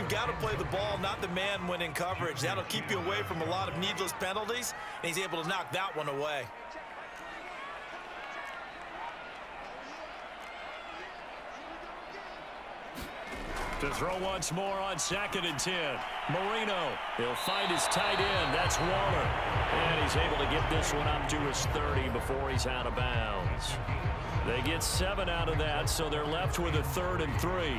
you've got to play the ball, not the man when in coverage. That'll keep you away from a lot of needless penalties, and he's able to knock that one away. To throw once more on 2nd and 10. Marino, he'll find his tight end. That's Waller. And he's able to get this one up to his 30 before he's out of bounds. They get 7 out of that, so they're left with a 3rd and 3.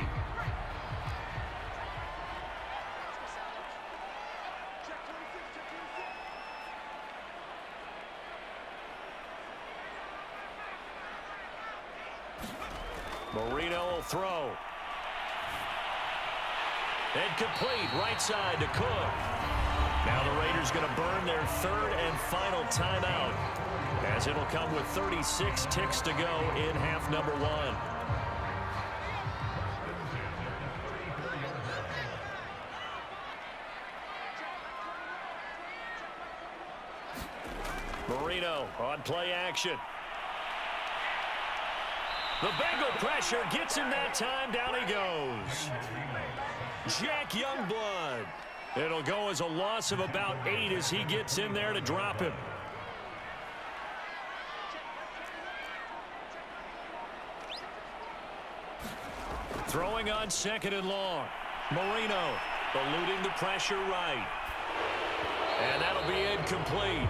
Marino will throw. And complete, right side to Cook. Now the Raiders going to burn their 3rd and final timeout, as it'll come with 36 ticks to go in half number 1. Marino on play action. The Bengal pressure gets him that time. Down he goes. Jack Youngblood. It'll go as a loss of about 8 as he gets in there to drop him. Throwing on 2nd and long. Marino eluding the pressure right. And that'll be incomplete.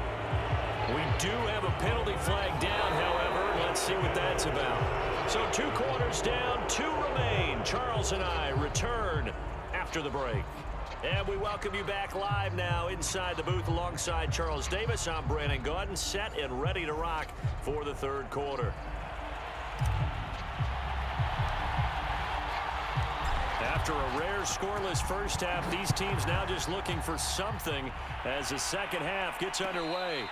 We do have a penalty flag down, however. Let's see what that's about. So 2 quarters down, 2 remain. Charles and I return after the break. And we welcome you back live now inside the booth alongside Charles Davis. I'm Brandon Gaudin, set and ready to rock for the 3rd quarter. After a rare scoreless first half, these teams now just looking for something as the second half gets underway.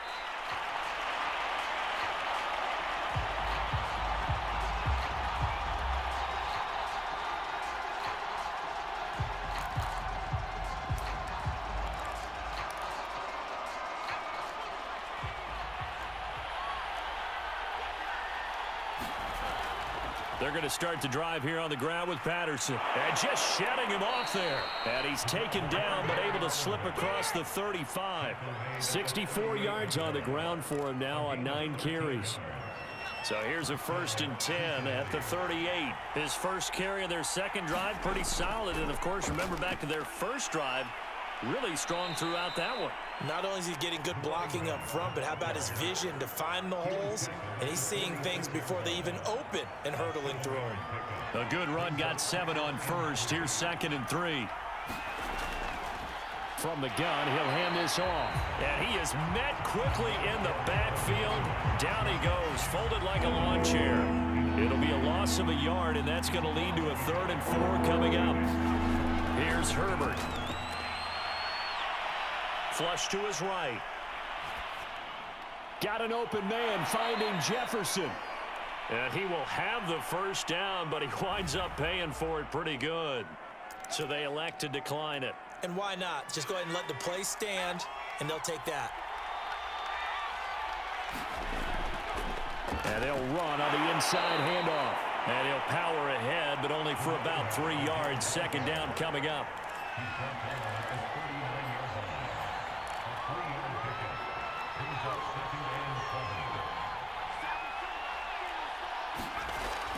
They're going to start to drive here on the ground with Patterson. And just shedding him off there. And he's taken down but able to slip across the 35. 64 yards on the ground for him now on 9 carries. So here's a 1st and 10 at the 38. His first carry of their second drive, pretty solid. And, of course, remember back to their first drive, really strong throughout that one. Not only is he getting good blocking up front, but how about his vision to find the holes? And he's seeing things before they even open and hurdling through them. A good run, got 7 on first. Here's 2nd and 3. From the gun, he'll hand this off. And he is met quickly in the backfield. Down he goes, folded like a lawn chair. It'll be a loss of a yard, and that's going to lead to a 3rd and 4 coming up. Here's Herbert. Flush to his right. Got an open man finding Jefferson. And he will have the first down, but he winds up paying for it pretty good. So they elect to decline it. And why not? Just go ahead and let the play stand, and they'll take that. And they'll run on the inside handoff. And he'll power ahead, but only for about 3 yards. 2nd down coming up.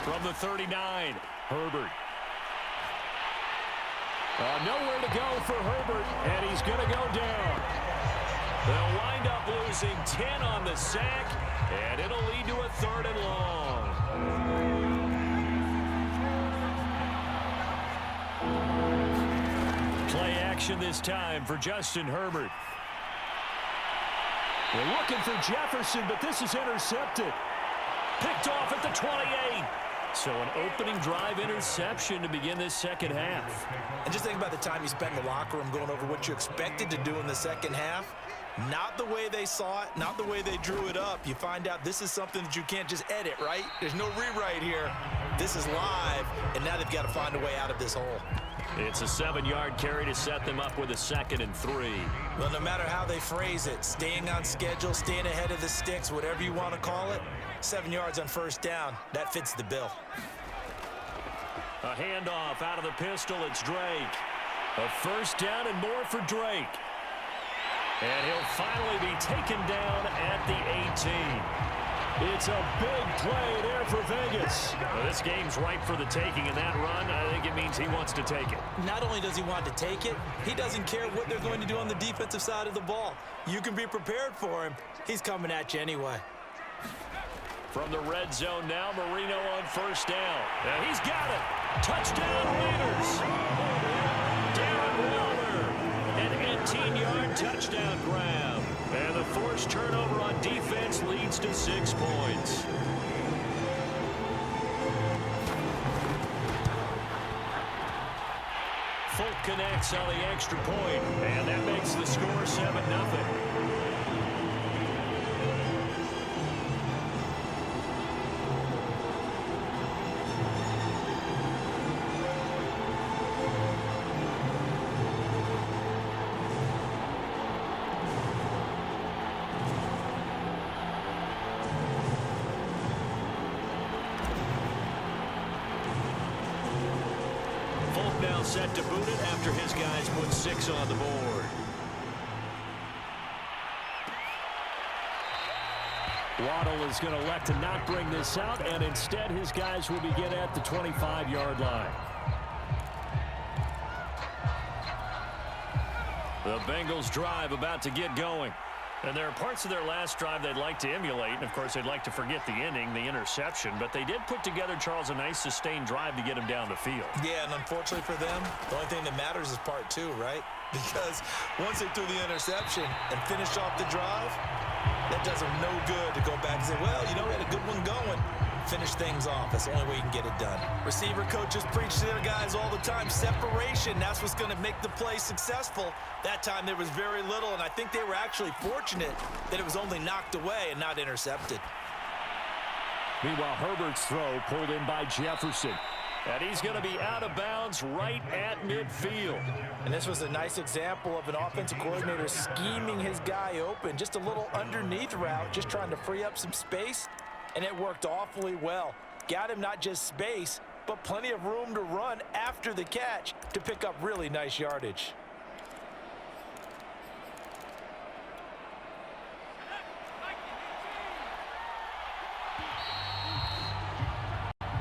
From the 39, Herbert. Nowhere to go for Herbert, and he's going to go down. They'll wind up losing 10 on the sack, and it'll lead to a 3rd and long. Play action this time for Justin Herbert. We're looking for Jefferson, but this is intercepted. Picked off at the 28. So an opening drive interception to begin this second half. And just think about the time you spent in the locker room going over what you expected to do in the second half. Not the way they saw it, not the way they drew it up. You find out this is something that you can't just edit, right? There's no rewrite here. This is live, and now they've got to find a way out of this hole. It's a 7-yard carry to set them up with a 2nd and 3. Well, no matter how they phrase it, staying on schedule, staying ahead of the sticks, whatever you want to call it, 7 yards on first down, that fits the bill. A handoff out of the pistol, it's Drake. A first down and more for Drake. And he'll finally be taken down at the 18. It's a big play there for Vegas. Well, this game's ripe for the taking, and that run, I think it means he wants to take it. Not only does he want to take it, he doesn't care what they're going to do on the defensive side of the ball. You can be prepared for him. He's coming at you anyway. From the red zone now, Marino on first down. And he's got it. Touchdown, Raiders. Darren Waller, an 18-yard touchdown grab. And the forced turnover on defense leads to 6 points. Folk connects on the extra point, and that makes the score 7-0. Set to boot it after his guys put 6 on the board. Waddle is going to elect to not bring this out, and instead his guys will begin at the 25-yard line. The Bengals drive about to get going. And there are parts of their last drive they'd like to emulate. And, of course, they'd like to forget the inning, the interception. But they did put together, Charles, a nice sustained drive to get him down the field. Yeah, and unfortunately for them, the only thing that matters is part 2, right? Because once they threw the interception and finished off the drive, that does them no good to go back and say, well, you know, we had a good one going. Finish things off. That's the only way you can get it done. Receiver coaches preach to their guys all the time. Separation, that's what's going to make the play successful. That time there was very little, and I think they were actually fortunate that it was only knocked away and not intercepted. Meanwhile, Herbert's throw pulled in by Jefferson. And he's going to be out of bounds right at midfield. And this was a nice example of an offensive coordinator scheming his guy open. Just a little underneath route, just trying to free up some space. And it worked awfully well. Got him not just space, but plenty of room to run after the catch to pick up really nice yardage.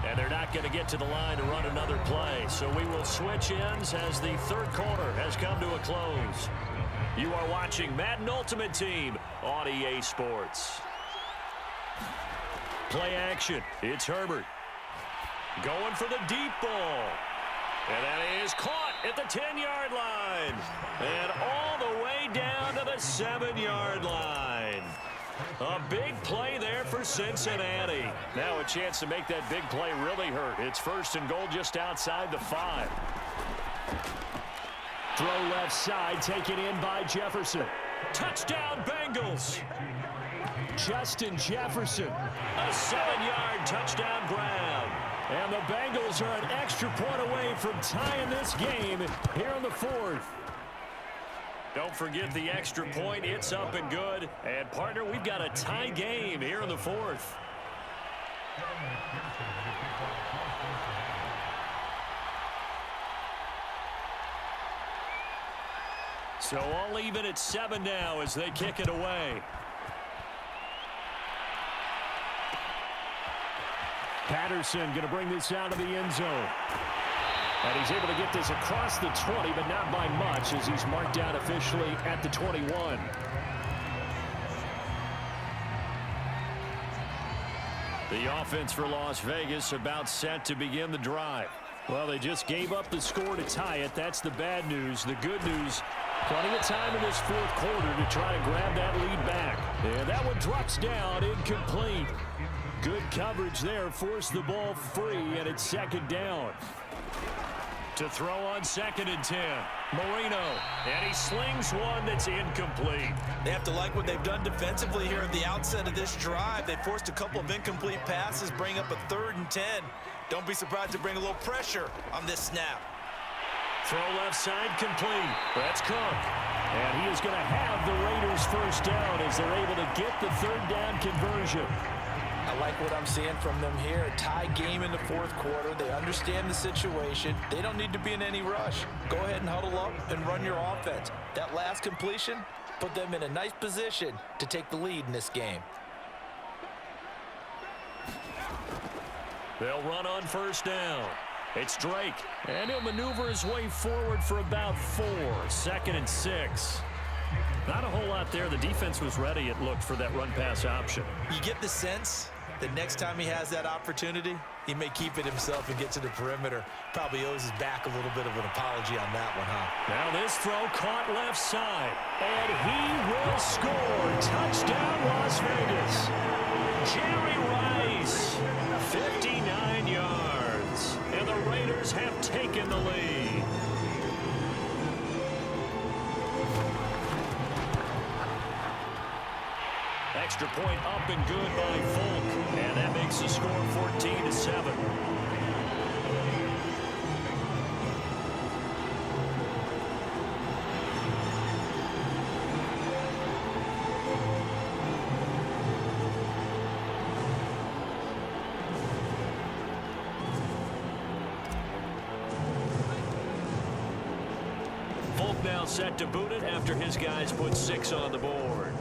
And they're not going to get to the line to run another play. So we will switch ends as the third quarter has come to a close. You are watching Madden Ultimate Team on EA Sports. Play action. It's Herbert. Going for the deep ball. And that is caught at the 10-yard line. And all the way down to the 7-yard line. A big play there for Cincinnati. Now a chance to make that big play really hurt. It's first and goal just outside the 5. Throw left side, taken in by Jefferson. Touchdown, Bengals. Justin Jefferson, a 7-yard touchdown grab. And the Bengals are an extra point away from tying this game here in the 4th. Don't forget the extra point. It's up and good. And, partner, we've got a tie game here in the 4th. So all even at 7 now as they kick it away. Patterson going to bring this out of the end zone. And he's able to get this across the 20, but not by much as he's marked down officially at the 21. The offense for Las Vegas about set to begin the drive. Well, they just gave up the score to tie it. That's the bad news. The good news, plenty of time in this 4th quarter to try to grab that lead back. And that one drops down, incomplete. Good coverage there, forced the ball free, and it's 2nd down. To throw on 2nd and 10, Marino, and he slings one that's incomplete. They have to like what they've done defensively here at the outset of this drive. They forced a couple of incomplete passes, bring up a 3rd and 10. Don't be surprised to bring a little pressure on this snap. Throw left side complete. That's Cook. And he is going to have the Raiders first down as they're able to get the 3rd down conversion. I like what I'm seeing from them here. A tie game in the fourth quarter. They understand the situation. They don't need to be in any rush. Go ahead and huddle up and run your offense. That last completion put them in a nice position to take the lead in this game. They'll run on first down. It's Drake, and he'll maneuver his way forward for about 4. 2nd and 6. Not a whole lot there. The defense was ready, it looked, for that run-pass option. You get the sense that next time he has that opportunity, he may keep it himself and get to the perimeter. Probably owes his back a little bit of an apology on that one, huh? Now this throw caught left side, and he will score. Touchdown, Las Vegas. Jerry Rice, 59 yards, and the Raiders have taken the lead. Extra point up and good by Folk, and that makes the score 14-7. Folk now set to boot it after his guys put 6 on the board.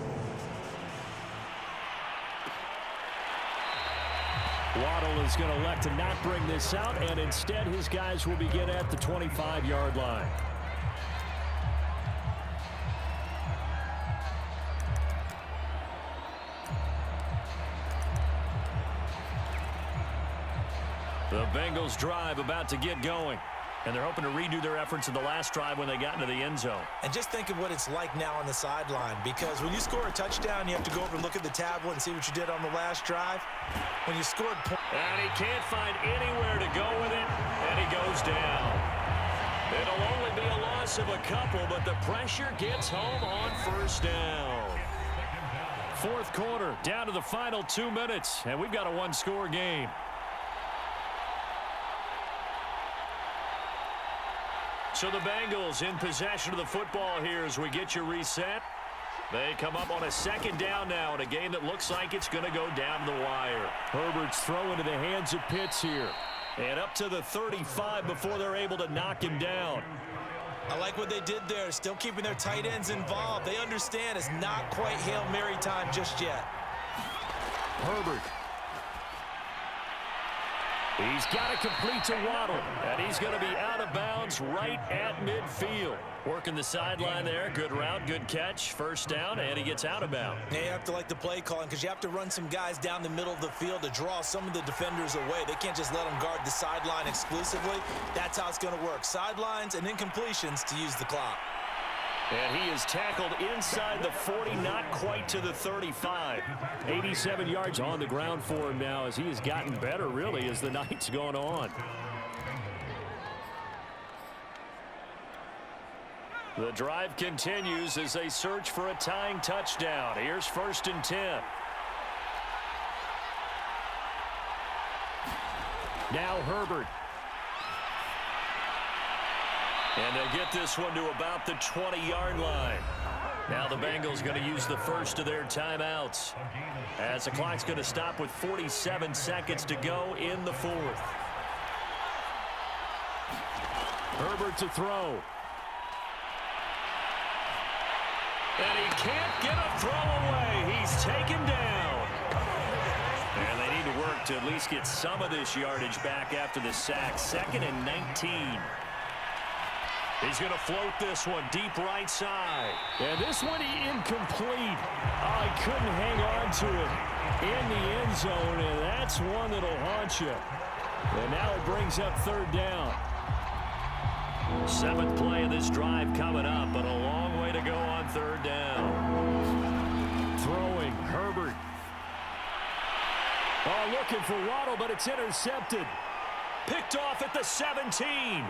Waddle is going to elect to not bring this out, and instead his guys will begin at the 25-yard line. The Bengals drive about to get going. And they're hoping to redo their efforts in the last drive when they got into the end zone. And just think of what it's like now on the sideline, because when you score a touchdown, you have to go over and look at the tablet and see what you did on the last drive. When you scored points. And he can't find anywhere to go with it, and he goes down. It'll only be a loss of a couple, but the pressure gets home on first down. Fourth quarter, down to the final 2 minutes, and we've got a one-score game. So the Bengals in possession of the football here as we get you reset. They come up on a 2nd down now in a game that looks like it's going to go down the wire. Herbert's throw into the hands of Pitts here. And up to the 35 before they're able to knock him down. I like what they did there, still keeping their tight ends involved. They understand it's not quite Hail Mary time just yet. Herbert. He's got to complete to Waddle, and he's going to be out of bounds right at midfield. Working the sideline there. Good route, good catch. First down, and he gets out of bounds. Yeah, you have to like the play calling because you have to run some guys down the middle of the field to draw some of the defenders away. They can't just let them guard the sideline exclusively. That's how it's going to work. Sidelines and incompletions to use the clock. And he is tackled inside the 40, not quite to the 35. 87 yards on the ground for him now as he has gotten better, really, as the night's gone on. The drive continues as they search for a tying touchdown. Here's 1st and 10. Now Herbert. And they'll get this one to about the 20-yard line. Now the Bengals going to use the first of their timeouts as the clock's going to stop with 47 seconds to go in the 4th. Herbert to throw. And he can't get a throw away. He's taken down. And they need to work to at least get some of this yardage back after the sack. 2nd and 19. He's going to float this one deep right side. And this one incomplete. Oh, he couldn't hang on to it in the end zone, and that's one that'll haunt you. And now it brings up 3rd down. 7th play of this drive coming up, but a long way to go on 3rd down. Throwing, Herbert. Oh, looking for Waddle, but it's intercepted. Picked off at the 17.